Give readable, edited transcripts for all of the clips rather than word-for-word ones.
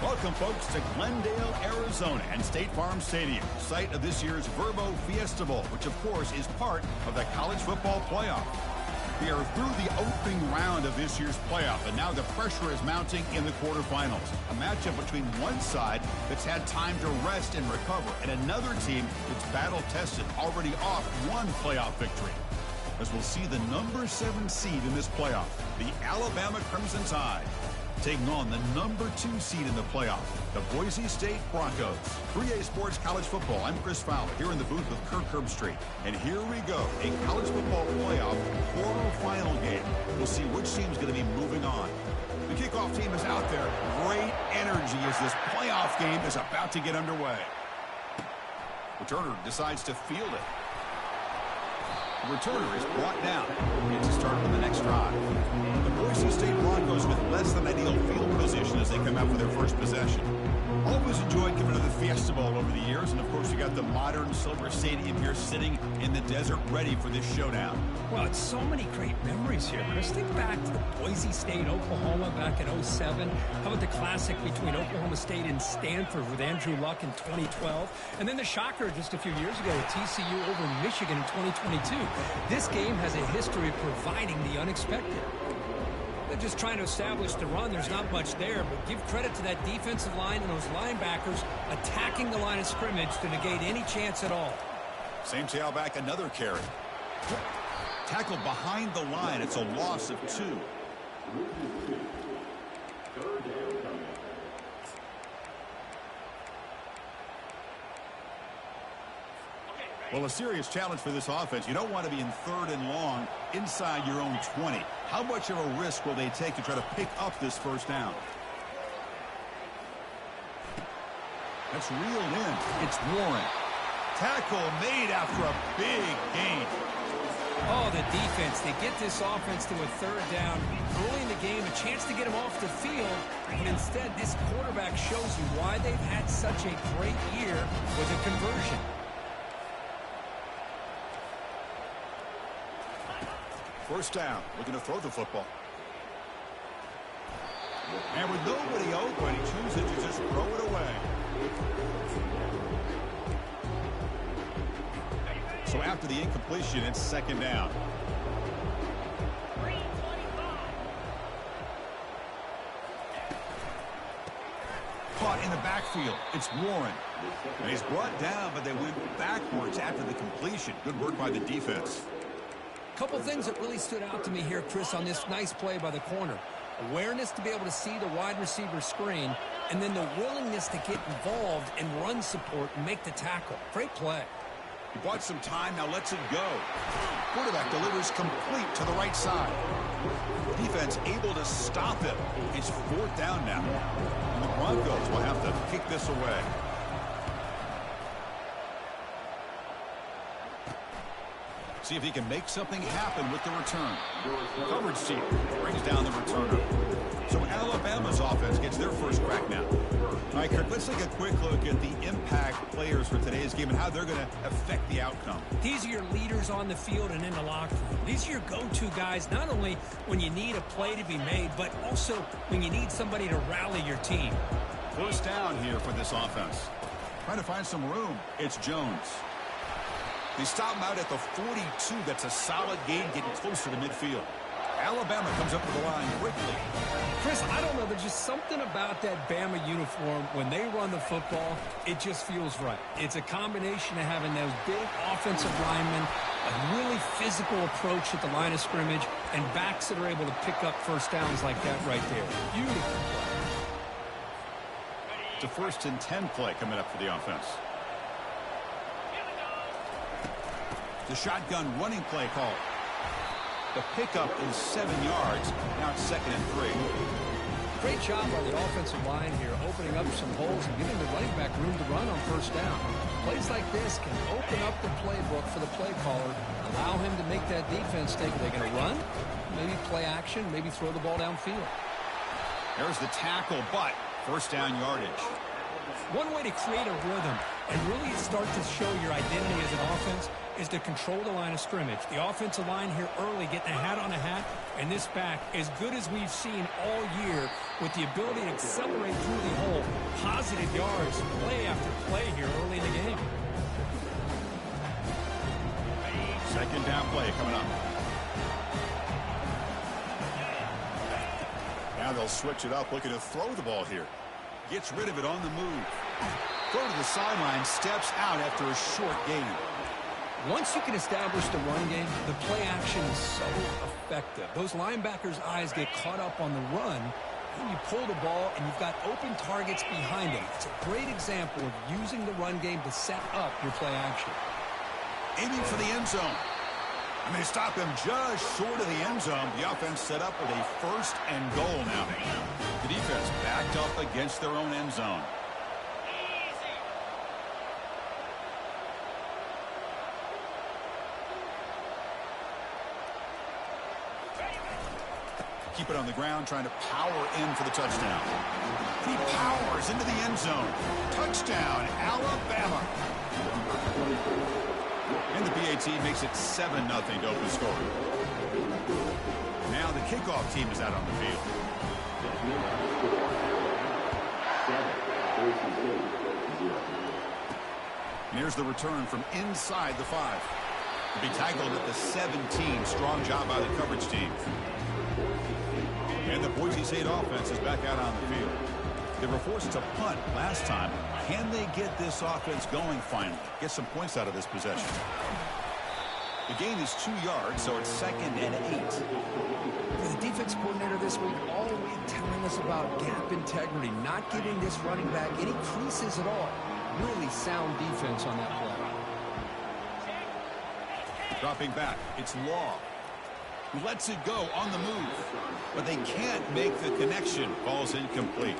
Welcome, folks, to Glendale, Arizona and State Farm Stadium, site of this year's Verbo Fiesta Bowl, which, of course, is part of the college football playoff. We are through the opening round of this year's playoff, and now the pressure is mounting in the quarterfinals. A matchup between one side that's had time to rest and recover, and another team that's battle-tested, already off one playoff victory. As we'll see the number 7 seed in this playoff, the Alabama Crimson Tide, taking on the number 2 seed in the playoff, the Boise State Broncos. 3A Sports College Football. I'm Chris Fowler here in the booth with Kirk Herbstreit. And here we go, a college football playoff quarterfinal game. We'll see which team's going to be moving on. The kickoff team is out there. Great energy as this playoff game is about to get underway. Returner decides to field it. The returner is brought down. Gets to start on the next drive. The Boise State Broncos with less than ideal field position as they come out for their first possession. Always enjoyed coming to the Fiesta Bowl over the years, and of course you got the modern Silver Stadium here sitting in the desert ready for this showdown. Well, it's so many great memories here, Chris. Think back to the Boise State, Oklahoma back in '07. How about the classic between Oklahoma State and Stanford with Andrew Luck in 2012? And then the shocker just a few years ago with TCU over Michigan in 2022. This game has a history of providing the unexpected. They're just trying to establish the run. There's not much there, but give credit to that defensive line and those linebackers attacking the line of scrimmage to negate any chance at all. Same tailback, another carry. Tackle behind the line. It's a loss of 2. Well, a serious challenge for this offense. You don't want to be in 3rd and long inside your own 20. How much of a risk will they take to try to pick up this first down? That's reeled in. It's Warren. Tackle made after a big gain. Oh, the defense. They get this offense to a 3rd down early in the game, a chance to get them off the field, but instead this quarterback shows you why they've had such a great year with a conversion. First down, looking to throw the football. And with nobody open, he chooses to just throw it away. So after the incompletion, it's 2nd down. Caught in the backfield. It's Warren. And he's brought down, but they went backwards after the completion. Good work by the defense. Couple things that really stood out to me here, Chris, on this nice play by the corner. Awareness to be able to see the wide receiver screen, and then the willingness to get involved and run support and make the tackle. Great play. He bought some time, now lets it go. Quarterback delivers complete to the right side. Defense able to stop it. It's 4th down now. And the Broncos will have to kick this away. See if he can make something happen with the return. Coverage team brings down the returner. So Alabama's offense gets their first crack now. All right, Kirk, let's take a quick look at the impact players for today's game and how they're going to affect the outcome. These are your leaders on the field and in the locker room. These are your go-to guys, not only when you need a play to be made, but also when you need somebody to rally your team. First down here for this offense. Trying to find some room. It's Jones. They stop him out at the 42. That's a solid gain, getting closer to midfield. Alabama comes up to the line quickly. Chris, I don't know. There's just something about that Bama uniform. When they run the football, it just feels right. It's a combination of having those big offensive linemen, a really physical approach at the line of scrimmage, and backs that are able to pick up first downs like that right there. Beautiful play. It's a 1st and 10 play coming up for the offense. The shotgun running play call. The pickup is 7 yards. Now it's 2nd and 3. Great job by the offensive line here, opening up some holes and giving the running back room to run on first down. Plays like this can open up the playbook for the play caller, allow him to make that defense think, are they going to run? Maybe play action, maybe throw the ball downfield. There's the tackle, but first down yardage. One way to create a rhythm and really start to show your identity as an offense is to control the line of scrimmage. The offensive line here early getting a hat on a hat, and this back, as good as we've seen all year, with the ability to accelerate through the hole, positive yards, play after play here early in the game. Second down play coming up. Now they'll switch it up, looking to throw the ball here. Gets rid of it on the move. Throw to the sideline, steps out after a short gain. Once you can establish the run game, the play action is so effective. Those linebackers' eyes get caught up on the run, and you pull the ball, and you've got open targets behind them. It's a great example of using the run game to set up your play action. Aiming for the end zone. And they stop him just short of the end zone. The offense set up with a 1st and goal now. The defense backed up against their own end zone. Keep it on the ground, trying to power in for the touchdown. He powers into the end zone. Touchdown, Alabama. And the PAT makes it 7-0 to open score. Now the kickoff team is out on the field. And here's the return from inside the 5. To be tackled at the 17. Strong job by the coverage team. And the Boise State offense is back out on the field. They were forced to punt last time. Can they get this offense going finally? Get some points out of this possession. The gain is 2 yards, so it's 2nd and 8. For the defense coordinator this week, all week telling us about gap integrity, not giving this running back any creases at all. Really sound defense on that play. Dropping back, it's Law. Who lets it go on the move. But they can't make the connection. Ball's incomplete.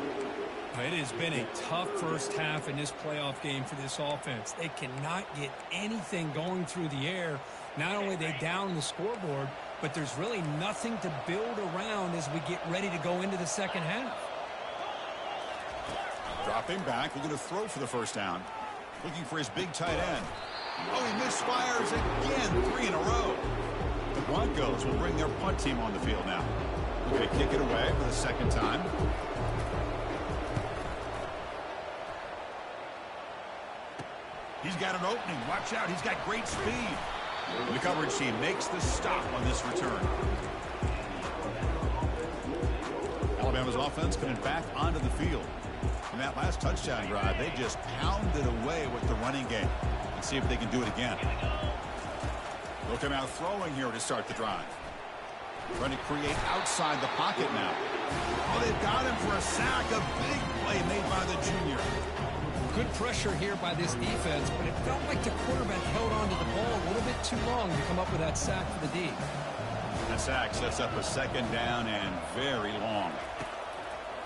It has been a tough first half in this playoff game for this offense. They cannot get anything going through the air. Not only are they down the scoreboard, but there's really nothing to build around as we get ready to go into the second half. Dropping back, looking to throw for the first down. Looking for his big tight end. Oh, he misfires again, 3 in a row. The Broncos will bring their punt team on the field now. Looking to kick it away for the second time. He's got an opening. Watch out. He's got great speed. The coverage team makes the stop on this return. Alabama's offense coming back onto the field. In that last touchdown drive, they just pounded away with the running game. Let's see if they can do it again. They'll come out throwing here to start the drive. Trying to create outside the pocket now. Oh, they've got him for a sack. A big play made by the junior. Good pressure here by this defense, but it felt like the quarterback held on to the ball a little bit too long to come up with that sack for the D. That sack sets up a second down and very long.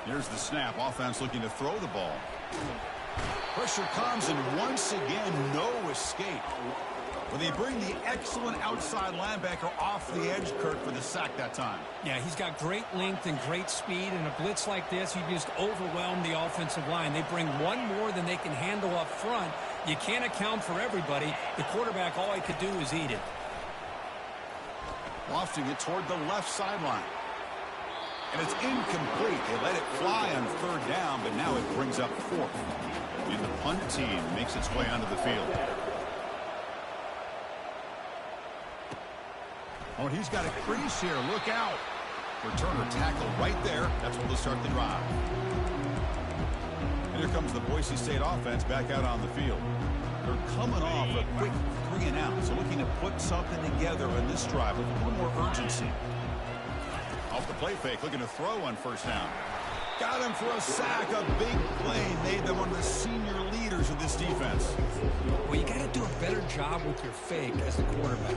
Here's the snap. Offense looking to throw the ball. Pressure comes, and once again, no escape. Well, they bring the excellent outside linebacker off the edge, Kirk, for the sack that time. Yeah, he's got great length and great speed, and a blitz like this, you just overwhelm the offensive line. They bring one more than they can handle up front. You can't account for everybody. The quarterback, all he could do is eat it. Lofting it toward the left sideline. And it's incomplete. They let it fly on 3rd down, but now it brings up 4th. And the punt team makes its way onto the field. Oh, and he's got a crease here. Look out. Returner tackle right there. That's where they'll start the drive. And here comes the Boise State offense back out on the field. They're coming off a quick 3 and out, so looking to put something together in this drive with a little more urgency. Off the play fake, looking to throw on 1st down. Got him for a sack. A big play made them one of the senior leaders of this defense. Well, you got to do a better job with your fake as the quarterback.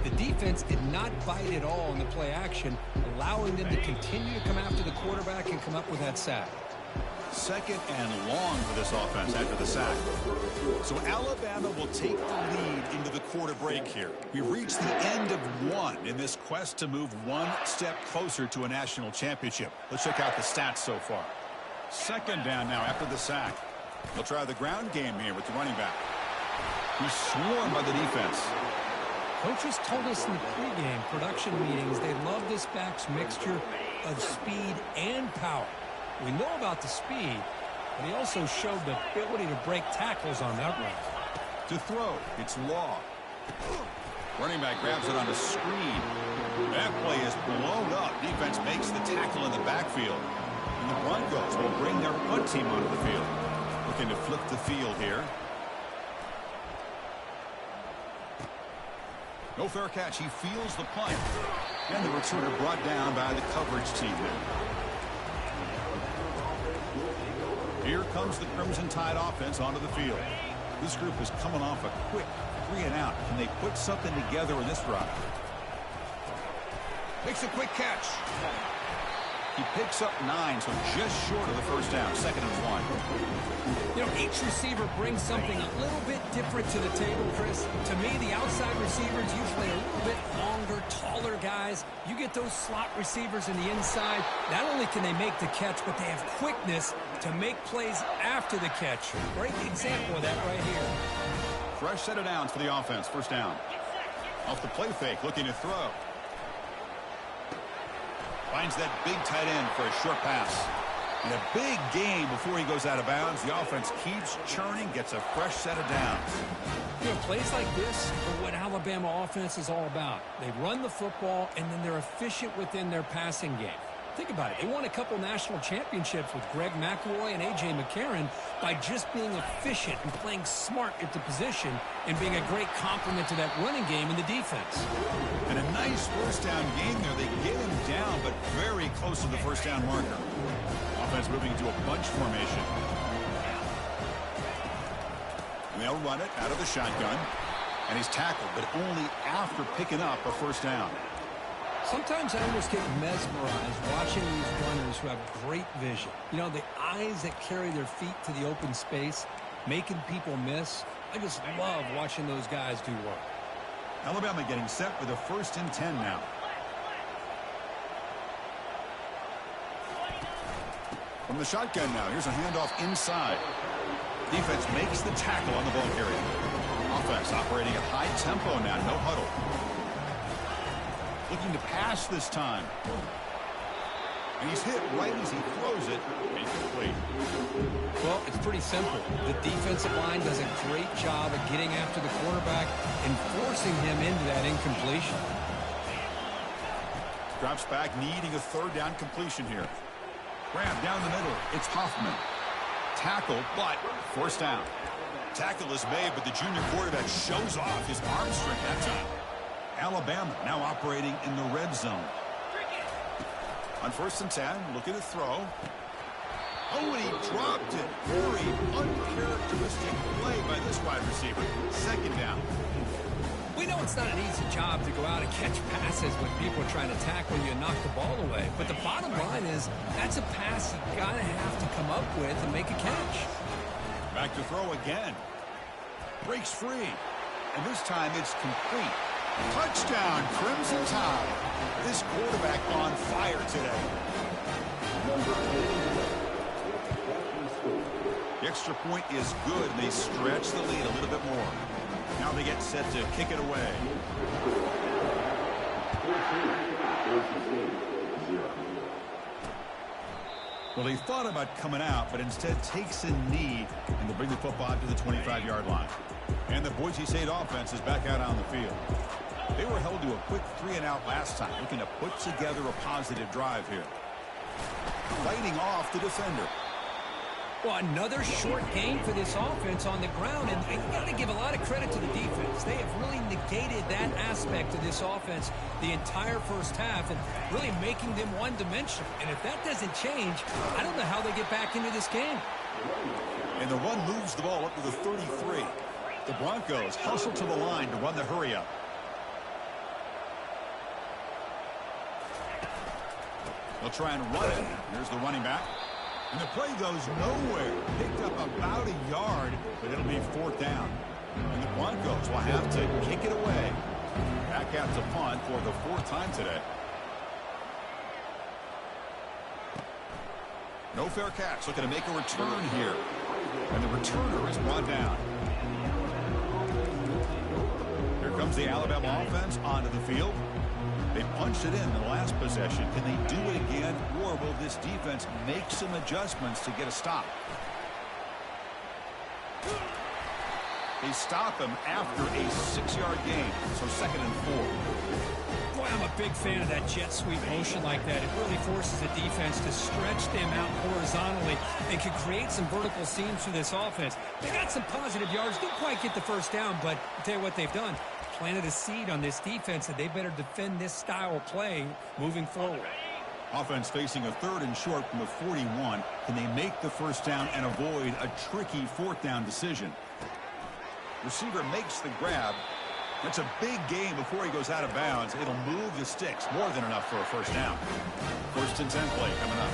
The defense did not bite at all in the play action, allowing them to continue to come after the quarterback and come up with that sack. 2nd and long for this offense after the sack. So Alabama will take the lead into the quarter break here. We've reached the end of 1 in this quest to move one step closer to a national championship. Let's check out the stats so far. 2nd down now after the sack. They'll try the ground game here with the running back. He's swarmed by the defense. Coaches told us in the pregame production meetings they love this back's mixture of speed and power. We know about the speed, but he also showed the ability to break tackles on that run. To throw, it's Law. Running back grabs it on a screen. That play is blown up. Defense makes the tackle in the backfield. And the Broncos will bring their punt team onto the field. Looking to flip the field here. No fair catch. He feels the punt. And the returner brought down by the coverage team. Here comes the Crimson Tide offense onto the field. This group is coming off a quick 3-and-out. Can they put something together in this drive? Makes a quick catch. He picks up 9, so just short of the first down. 2nd and 1. You know, each receiver brings something a little bit different to the table, Chris. To me, the outside receivers usually a little bit longer, taller guys. You get those slot receivers in the inside. Not only can they make the catch, but they have quickness to make plays after the catch. Great example of that right here. Fresh set of downs for the offense. 1st down. Off the play fake, looking to throw. Finds that big tight end for a short pass. And a big gain before he goes out of bounds. The offense keeps churning, gets a fresh set of downs. You know, plays like this are what Alabama offense is all about. They run the football, and then they're efficient within their passing game. Think about it. They won a couple national championships with Greg McElroy and A.J. McCarron by just being efficient and playing smart at the position and being a great complement to that running game in the defense. And a nice 1st down gain there. They get him down, but very close to the 1st down marker. Offense moving into a bunch formation. And they'll run it out of the shotgun. And he's tackled, but only after picking up a 1st down. Sometimes I almost get mesmerized watching these runners who have great vision. You know, the eyes that carry their feet to the open space, making people miss. I just love watching those guys do work. Alabama getting set with a 1st and 10 now. From the shotgun now, here's a handoff inside. Defense makes the tackle on the ball carrier. Offense operating at high tempo now, no huddle. Looking to pass this time. And he's hit right as he throws it. Incomplete. Well, it's pretty simple. The defensive line does a great job of getting after the quarterback and forcing him into that incompletion. Drops back, needing a 3rd down completion here. Grab down the middle. It's Hoffman. Tackle, but 1st down. Tackle is made, but the junior quarterback shows off his arm strength that time. Alabama now operating in the red zone. On 1st and 10, looking to throw. Oh, and he dropped it. Very uncharacteristic play by this wide receiver. 2nd down. We know it's not an easy job to go out and catch passes when people are trying to tackle you and knock the ball away. But the bottom line is that's a pass you got to have to come up with and make a catch. Back to throw again. Breaks free. And this time it's complete. Touchdown, Crimson Tide. This quarterback on fire today. The extra point is good, and they stretch the lead a little bit more. Now they get set to kick it away. Well, he thought about coming out, but instead takes a knee, and they'll bring the football to the 25-yard line. And the Boise State offense is back out on the field. They were held to a quick 3-and-out last time, looking to put together a positive drive here. Fighting off the defender. Well, another short game for this offense on the ground, and you got to give a lot of credit to the defense. They have really negated that aspect of this offense the entire 1st half and really making them one-dimensional. And if that doesn't change, I don't know how they get back into this game. And the run moves the ball up to the 33. The Broncos hustle to the line to run the hurry-up. They'll try and run it. Here's the running back. And the play goes nowhere. Picked up about a yard, but it'll be 4th down. And the Broncos will have to kick it away. Back out to punt for the 4th time today. No fair catch. Looking to make a return here. And the returner is brought down. Here comes comes the Alabama offense onto the field. They punched it in the last possession. Can they do it again, or will this defense make some adjustments to get a stop? They stop him after a 6-yard gain, so 2nd and 4. Boy, I'm a big fan of that jet sweep motion like that. It really forces the defense to stretch them out horizontally and can create some vertical seams for this offense. They got some positive yards. Didn't quite get the first down, but I'll tell you what they've done. Planted a seed on this defense, and they better defend this style of play moving forward. Offense facing a 3rd and short from the 41. Can they make the first down and avoid a tricky 4th down decision? Receiver makes the grab. That's a big gain before he goes out of bounds. It'll move the sticks. More than enough for a first down. 1st and 10 play coming up.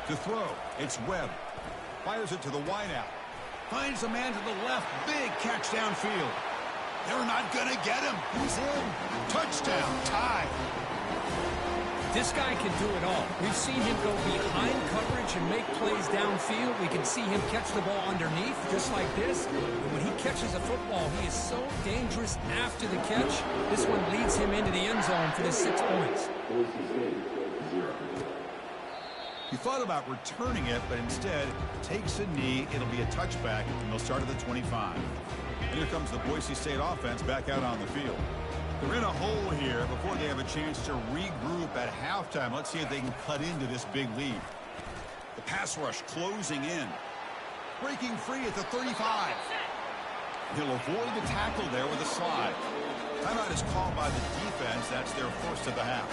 To throw, it's Webb. Fires it to the wideout. Finds a man to the left. Big catch downfield. They're not going to get him. He's in. Touchdown. Tie. This guy can do it all. We've seen him go behind coverage and make plays downfield. We can see him catch the ball underneath just like this. And when he catches a football, he is so dangerous after the catch. This one leads him into the end zone for the 6 points. He thought about returning it, but instead takes a knee. It'll be a touchback, and they'll start at the 25. And here comes the Boise State offense back out on the field. They're in a hole here before they have a chance to regroup at halftime. Let's see if they can cut into this big lead. The pass rush closing in. Breaking free at the 35. He'll avoid the tackle there with a slide. Timeout is called by the defense. That's their first of the half.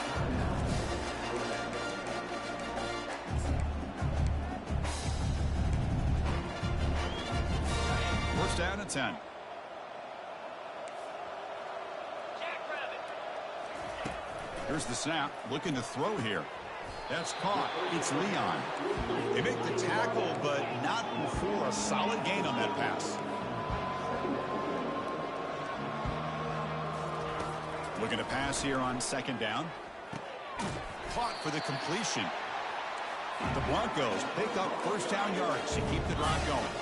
First down at 10. Here's the snap, looking to throw here. That's caught. It's Leon. They make the tackle, but not before a solid gain on that pass. Looking to pass here on 2nd down. Caught for the completion. The Broncos pick up first down yards to keep the drive going.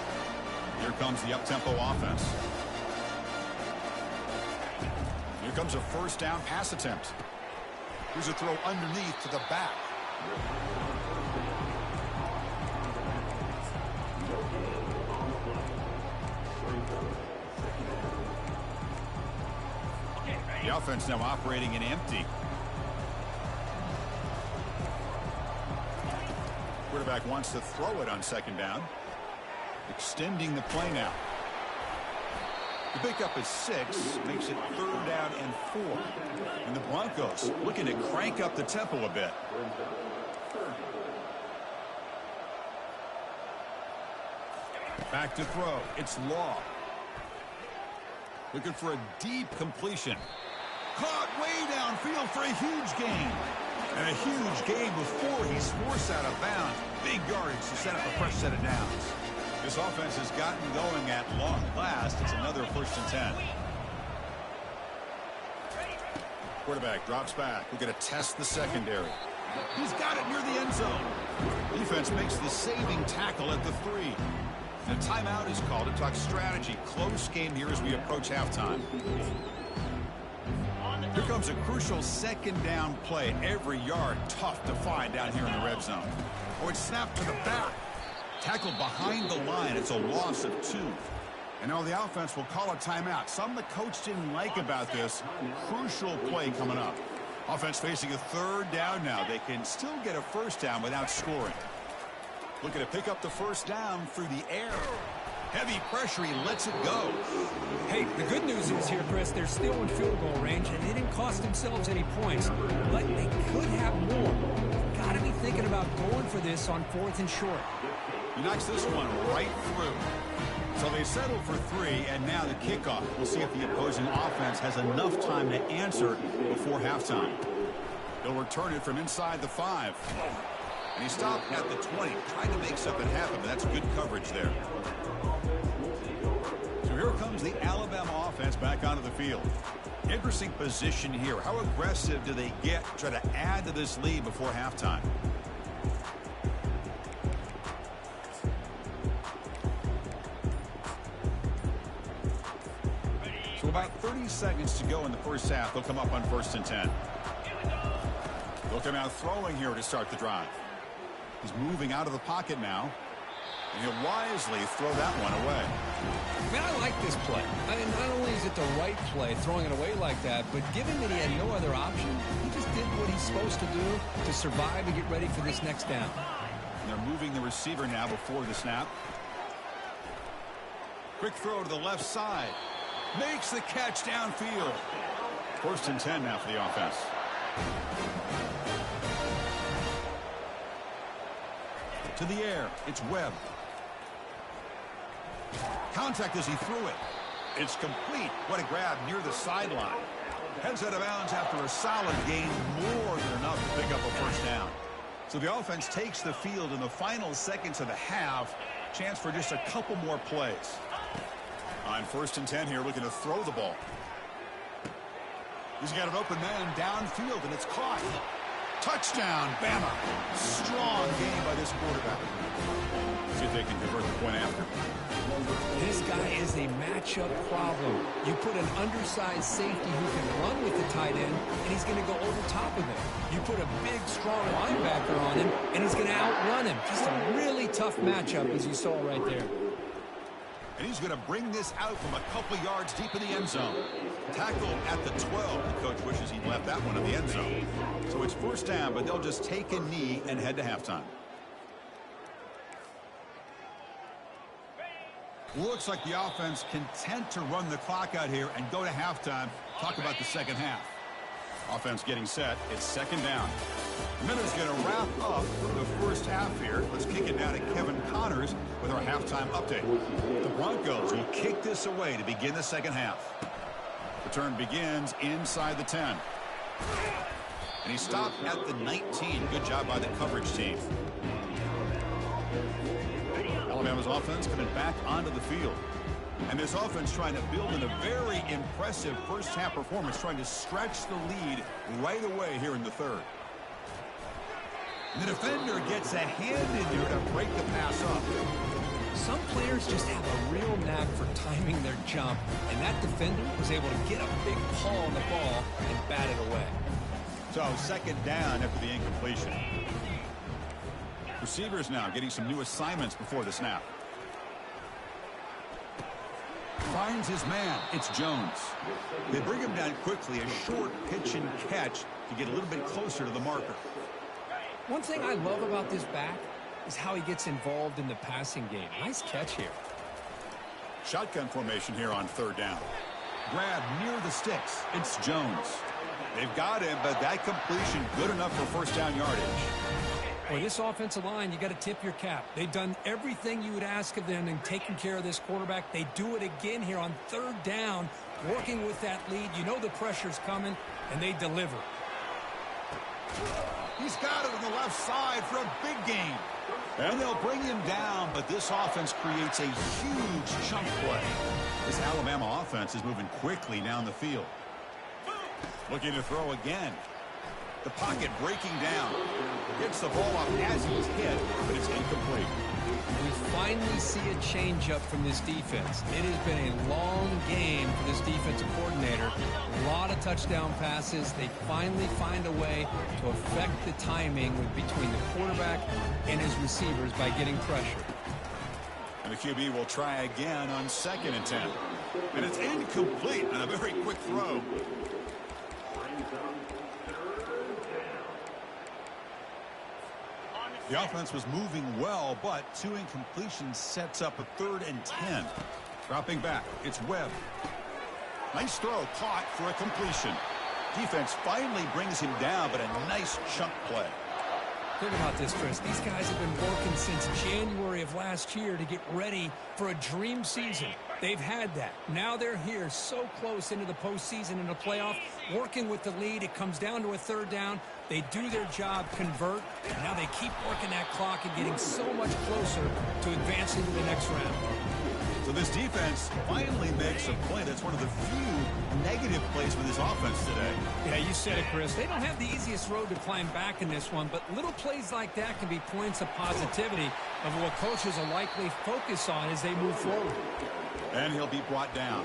Here comes the up-tempo offense. Here comes a first down pass attempt. Here's a throw underneath to the back. The offense now operating in empty. Quarterback wants to throw it on 2nd down. Extending the play now. The pickup is 6, makes it 3rd down and 4. And the Broncos looking to crank up the tempo a bit. Back to throw. It's Law. Looking for a deep completion. Caught way downfield for a huge gain. And a huge gain before he's forced out of bounds. Big yardage to set up a fresh set of downs. This offense has gotten going at long last. It's another 1st and 10. Quarterback drops back. We're going to test the secondary. He's got it near the end zone. Defense makes the saving tackle at the 3. And a timeout is called to talk strategy. Close game here as we approach halftime. Here comes a crucial 2nd down play. Every yard tough to find down here in the red zone. Oh, it's snapped to the back. Tackled behind the line. It's a loss of 2. And now the offense will call a timeout. Something the coach didn't like about this. Crucial play coming up. Offense facing a 3rd down now. They can still get a first down without scoring. Looking to pick up the first down through the air. Heavy pressure. He lets it go. Hey, the good news is here, Chris, they're still in field goal range, and they didn't cost themselves any points. But they could have more. Got to be thinking about going for this on 4th and short. He knocks this one right through. So they settle for 3, and now the kickoff. We'll see if the opposing offense has enough time to answer before halftime. He'll return it from inside the 5. And he stopped at the 20, trying to make something happen, but that's good coverage there. So here comes the Alabama offense back onto the field. Interesting position here. How aggressive do they get to try to add to this lead before halftime? So about 30 seconds to go in the first half. They'll come up on 1st and 10. They'll come out throwing here to start the drive. He's moving out of the pocket now. And he'll wisely throw that one away. Man, I like this play. I mean, not only is it the right play, throwing it away like that, but given that he had no other option, he just did what he's supposed to do to survive and get ready for this next down. And they're moving the receiver now before the snap. Quick throw to the left side. Makes the catch downfield. 1st and 10 now for the offense. To the air. It's Webb. Contact as he threw it. It's complete. What a grab near the sideline. Heads out of bounds after a solid gain, more than enough to pick up a 1st down. So the offense takes the field in the final seconds of the half. Chance for just a couple more plays. On 1st and 10 here, looking to throw the ball. He's got an open man downfield, and it's caught. Touchdown, Bama. Strong game by this quarterback. See if they can convert the point after. This guy is a matchup problem. You put an undersized safety who can run with the tight end, and he's going to go over top of him. You put a big, strong linebacker on him, and he's going to outrun him. Just a really tough matchup, as you saw right there. And he's going to bring this out from a couple yards deep in the end zone. Tackle at the 12. The coach wishes he'd left that one in the end zone. So it's 1st down, but they'll just take a knee and head to halftime. Looks like the offense content to run the clock out here and go to halftime. Talk about the second half. Offense getting set. It's 2nd down. Minuta's going to wrap up the first half here. Let's kick it down to Kevin Connors with our halftime update. The Broncos will kick this away to begin the second half. Return begins inside the 10. And he stopped at the 19. Good job by the coverage team. Alabama's offense coming back onto the field. And this offense trying to build in a very impressive first half performance, trying to stretch the lead right away here in the 3rd. The defender gets a hand in there to break the pass up. Some players just have a real knack for timing their jump, and that defender was able to get a big paw on the ball and bat it away. So 2nd down after the incompletion. Receivers now getting some new assignments before the snap. Finds his man. It's Jones. They bring him down quickly. A short pitch and catch to get a little bit closer to the marker. One thing I love about this back is how he gets involved in the passing game. Nice catch here. Shotgun formation here on 3rd down. Grab near the sticks. It's Jones. They've got him, but that completion good enough for 1st down yardage. Boy, this offensive line, you got to tip your cap. They've done everything you would ask of them in taking care of this quarterback. They do it again here on 3rd down, working with that lead. You know the pressure's coming, and they deliver. He's got it on the left side for a big gain. And they'll bring him down, but this offense creates a huge chunk play. This Alabama offense is moving quickly down the field. Looking to throw again. The pocket breaking down. Gets the ball up as he's hit, but it's incomplete. We finally see a changeup from this defense. It has been a long game for this defensive coordinator. A lot of touchdown passes. They finally find a way to affect the timing between the quarterback and his receivers by getting pressure. And the QB will try again on 2nd and 10. And it's incomplete on a very quick throw. The offense was moving well, but 2 incompletions sets up a 3rd and 10. Dropping back, it's Webb. Nice throw, caught for a completion. Defense finally brings him down, but a nice chunk play. Think about this, Chris. These guys have been working since January of last year to get ready for a dream season. They've had that. Now they're here so close into the postseason and the playoff, working with the lead. It comes down to a 3rd down. They do their job, convert, and now they keep working that clock and getting so much closer to advancing to the next round. So this defense finally makes a play. That's one of the few negative plays for this offense today. Yeah, you said it, Chris. They don't have the easiest road to climb back in this one, but little plays like that can be points of positivity of what coaches will likely focus on as they move forward. And he'll be brought down.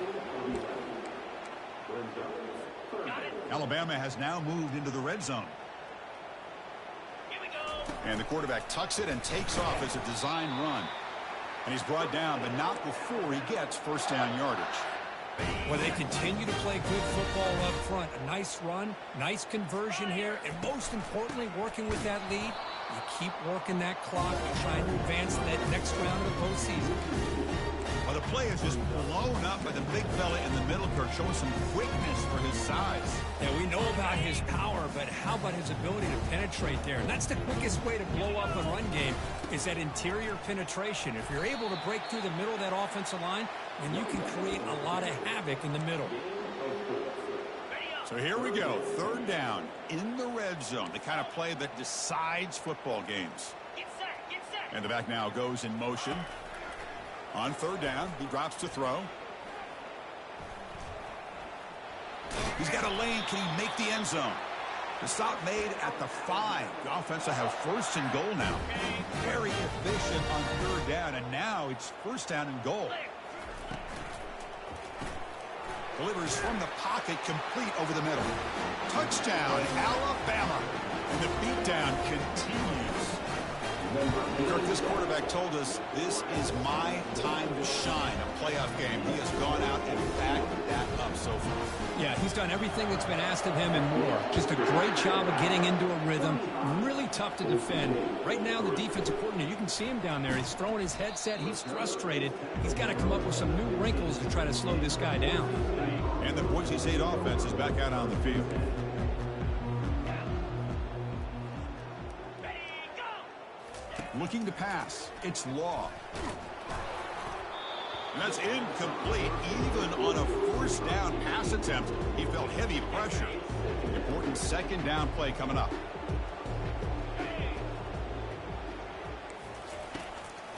Alabama has now moved into the red zone. And the quarterback tucks it and takes off as a design run. And he's brought down, but not before he gets first down yardage. Well, they continue to play good football up front. A nice run, nice conversion here, and most importantly, working with that lead, you keep working that clock and trying to advance to that next round of the postseason. Well, the play is just blown up by the big fella in the middle, Kirk, showing some quickness for his size. Yeah, we know about his power, but how about his ability to penetrate there? And that's the quickest way to blow up a run game, is that interior penetration. If you're able to break through the middle of that offensive line, then you can create a lot of havoc in the middle. So here we go, third down in the red zone, the kind of play that decides football games. Get set. And the back now goes in motion. On third down, he drops to throw. He's got a lane. Can he make the end zone? The stop made at the 5. The offense will have first and goal now. Very efficient on third down, and now it's first down and goal. Delivers from the pocket, complete over the middle. Touchdown, Alabama. And the beatdown continues. Kirk, this quarterback told us this is my time to shine, a playoff game. He has gone out and backed that up so far. Yeah, he's done everything that's been asked of him and more. Just a great job of getting into a rhythm. Really tough to defend. Right now, the defensive coordinator, you can see him down there. He's throwing his headset. He's frustrated. He's got to come up with some new wrinkles to try to slow this guy down. And the Boise State offense is back out on the field. Looking to pass. It's Law. And that's incomplete. Even on a first down pass attempt, he felt heavy pressure. Important second down play coming up.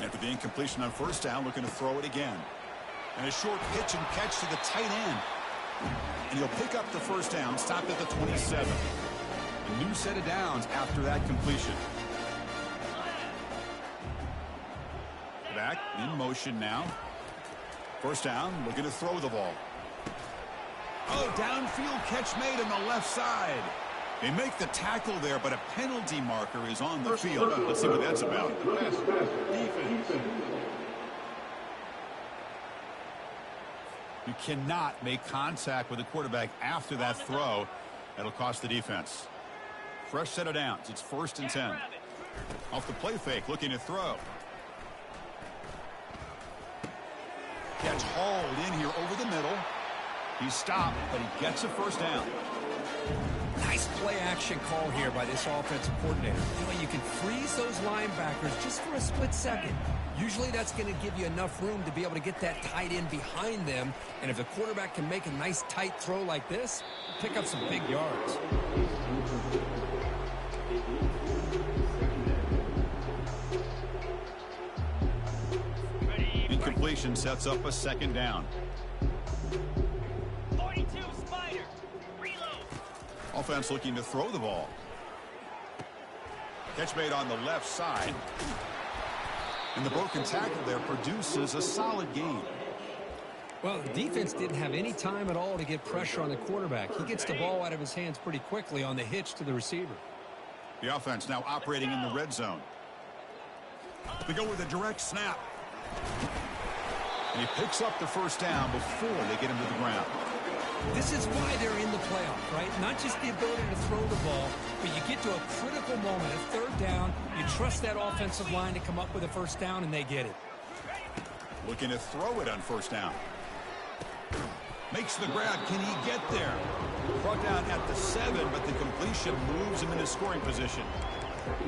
After the incompletion on first down, looking to throw it again. And a short pitch and catch to the tight end. And he'll pick up the first down, stopped at the 27. A new set of downs after that completion. Back in motion now. First down, looking to throw the ball. Oh, downfield catch made on the left side. They make the tackle there, but a penalty marker is on the field. Let's see what that's about. You cannot make contact with the quarterback after that throw. That'll cost the defense. Fresh set of downs. It's first and 10. Off the play fake, looking to throw. Catch hauled in here over the middle. He's stopped, but he gets a first down. Nice play action call here by this offensive coordinator. You know, you can freeze those linebackers just for a split second. Usually that's going to give you enough room to be able to get that tight end behind them. And if the quarterback can make a nice tight throw like this, pick up some big yards. Incompletion sets up a second down. 42 Spider. Reload. Offense looking to throw the ball. Catch made on the left side. And the broken tackle there produces a solid gain. Well, the defense didn't have any time at all to get pressure on the quarterback. He gets the ball out of his hands pretty quickly on the hitch to the receiver. The offense now operating in the red zone. They go with a direct snap. And he picks up the first down before they get him to the ground. This is why they're in the playoff, right? Not just the ability to throw the ball, but you get to a critical moment, a third down, you trust that offensive line to come up with a first down, and they get it. Looking to throw it on first down. Makes the grab. Can he get there? Brought down at the 7, but the completion moves him into scoring position.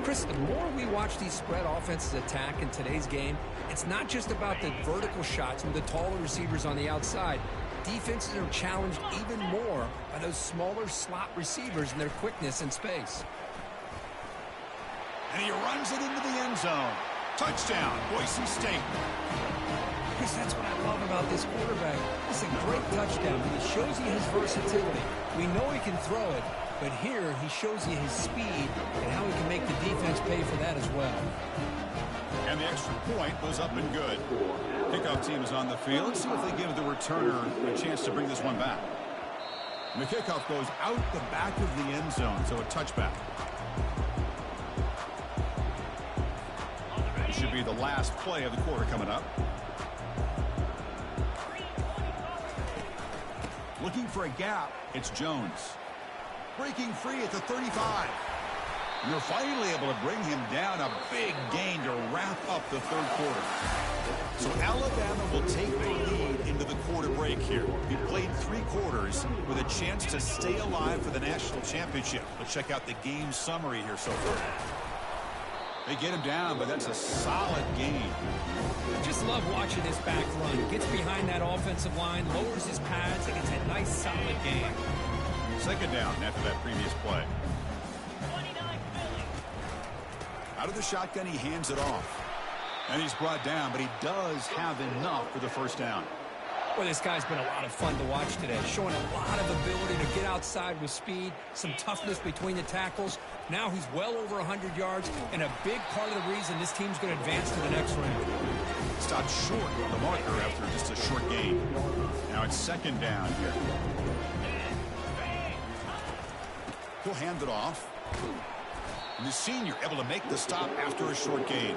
Chris, the more we watch these spread offenses attack in today's game, it's not just about the vertical shots with the taller receivers on the outside. Defenses are challenged even more by those smaller slot receivers and their quickness in space. And he runs it into the end zone. Touchdown, Boise State. Chris, that's what I love about this quarterback. It's a great touchdown, but it shows you his versatility. We know he can throw it, but here he shows you his speed and how he can make the defense pay for that as well. And the extra point was up and good. Kickoff team is on the field. Let's see if they give the returner a chance to bring this one back. And the kickoff goes out the back of the end zone, so a touchback. This should be the last play of the quarter coming up. Looking for a gap, it's Jones. Breaking free at the 35. And they're finally able to bring him down. A big gain to wrap up the third quarter. So Alabama will take the lead into the quarter break here. He played 3 quarters with a chance to stay alive for the national championship. Let's check out the game summary here so far. They get him down, but that's a solid game. Just love watching this back run. Gets behind that offensive line, lowers his pads, and it's a nice, solid game. Second down after that previous play. 29 Philly. Out of the shotgun, he hands it off. And he's brought down, but he does have enough for the first down. Well, this guy's been a lot of fun to watch today, showing a lot of ability to get outside with speed, some toughness between the tackles. Now he's well over 100 yards, and a big part of the reason this team's going to advance to the next round. Stopped short of the marker after just a short gain. Now it's second down here. He'll hand it off. And the senior able to make the stop after a short gain.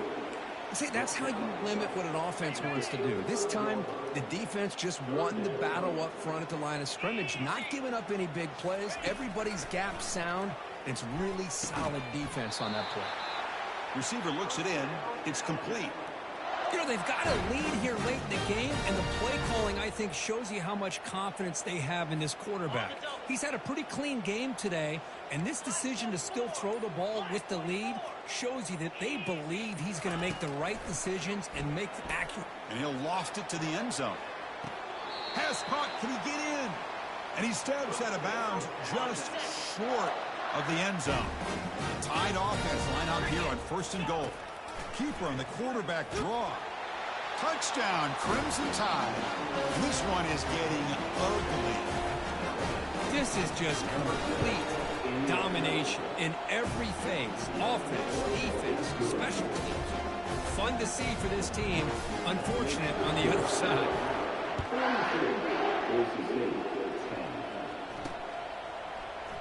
See, that's how you limit what an offense wants to do. This time, the defense just won the battle up front at the line of scrimmage, not giving up any big plays. Everybody's gap sound. It's really solid defense on that play. Receiver looks it in. It's complete. You know, they've got a lead here late in the game, and the play calling, I think, shows you how much confidence they have in this quarterback. He's had a pretty clean game today, and this decision to still throw the ball with the lead shows you that they believe he's going to make the right decisions and make accurate. And he'll loft it to the end zone. Pass caught. Can he get in? And he steps out of bounds just short of the end zone. Tied offense line out here on 1st and goal. Keeper on the quarterback draw. Touchdown, Crimson Tide. This one is getting ugly. This is just complete domination in every phase. Offense, defense, special teams. Fun to see for this team. Unfortunate on the other side.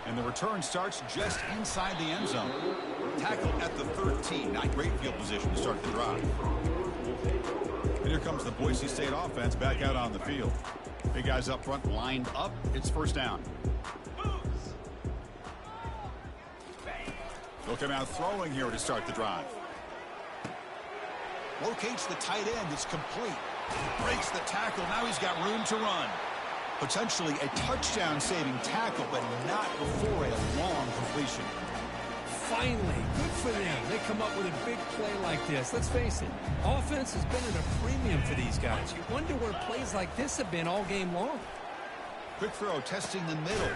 And the return starts just inside the end zone. Tackle at the 13. Not great field position to start the drive. And here comes the Boise State offense back out on the field. Big guys up front lined up. It's first down. They'll come out throwing here to start the drive. Locates the tight end. It's complete. Breaks the tackle. Now he's got room to run. Potentially a touchdown-saving tackle, but not before a long completion. Finally, good for them. They come up with a big play like this. Let's face it, offense has been at a premium for these guys. You wonder where plays like this have been all game long. Quick throw, testing the middle.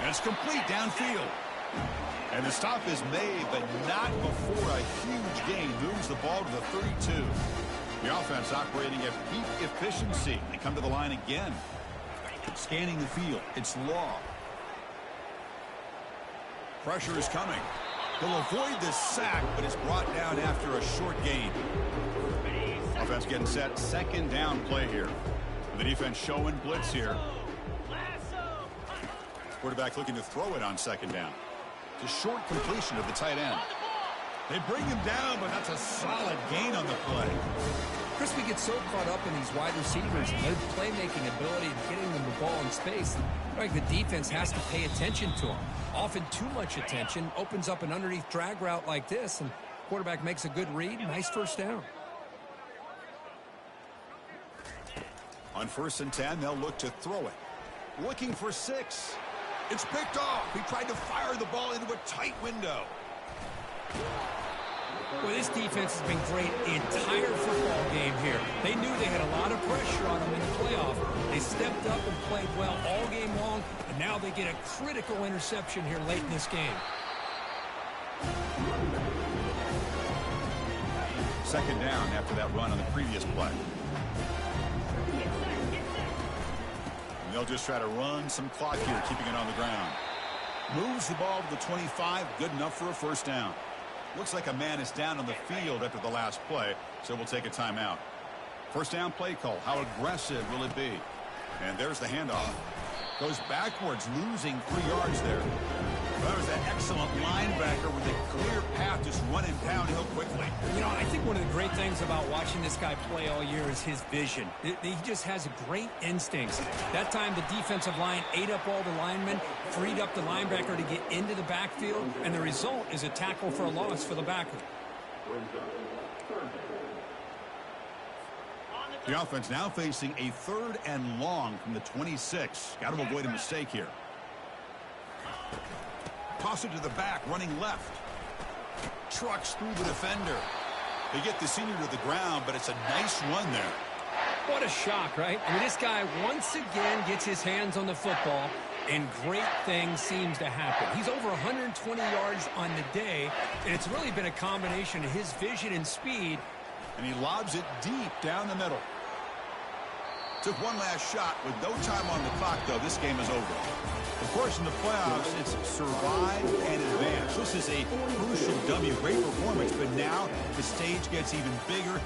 And it's complete downfield. And the stop is made, but not before a huge gain moves the ball to the 32. The offense operating at peak efficiency. They come to the line again. Scanning the field. It's Law. Pressure is coming. He'll avoid this sack, but it's brought down after a short gain. Offense getting set. Second down play here. The defense showing blitz here. Quarterback looking to throw it on second down. It's a short completion of the tight end. They bring him down, but that's a solid gain on the play. Chris, we get so caught up in these wide receivers and their playmaking ability and getting them the ball in space. Like the defense has to pay attention to them. Often too much attention opens up an underneath drag route like this, and quarterback makes a good read. Nice first down. On 1st and 10, they'll look to throw it. Looking for 6. It's picked off. He tried to fire the ball into a tight window. Well, this defense has been great the entire football game here. They knew they had a lot of pressure on them in the playoff. They stepped up and played well all game long, and now they get a critical interception here late in this game. Second down after that run on the previous play. And they'll just try to run some clock here, keeping it on the ground. Moves the ball to the 25, good enough for a first down. Looks like a man is down on the field after the last play, so we'll take a timeout. First down play call. How aggressive will it be? And there's the handoff. Goes backwards, losing 3 yards there. That was an excellent linebacker with a clear path, just running downhill quickly. You know, I think one of the great things about watching this guy play all year is his vision. He just has great instincts. That time, the defensive line ate up all the linemen, freed up the linebacker to get into the backfield, and the result is a tackle for a loss for the backer. The offense now facing a 3rd and long from the 26. Got to avoid a mistake here. Toss it to the back, running left. Trucks through the defender. They get the senior to the ground, but it's a nice run there. What a shock, right? I mean, this guy once again gets his hands on the football, and great things seems to happen. He's over 120 yards on the day, and it's really been a combination of his vision and speed. And he lobs it deep down the middle. Took one last shot with no time on the clock, though. This game is over. Of course, in the playoffs, it's survive and advance. This is a crucial W. Great performance, but now the stage gets even bigger.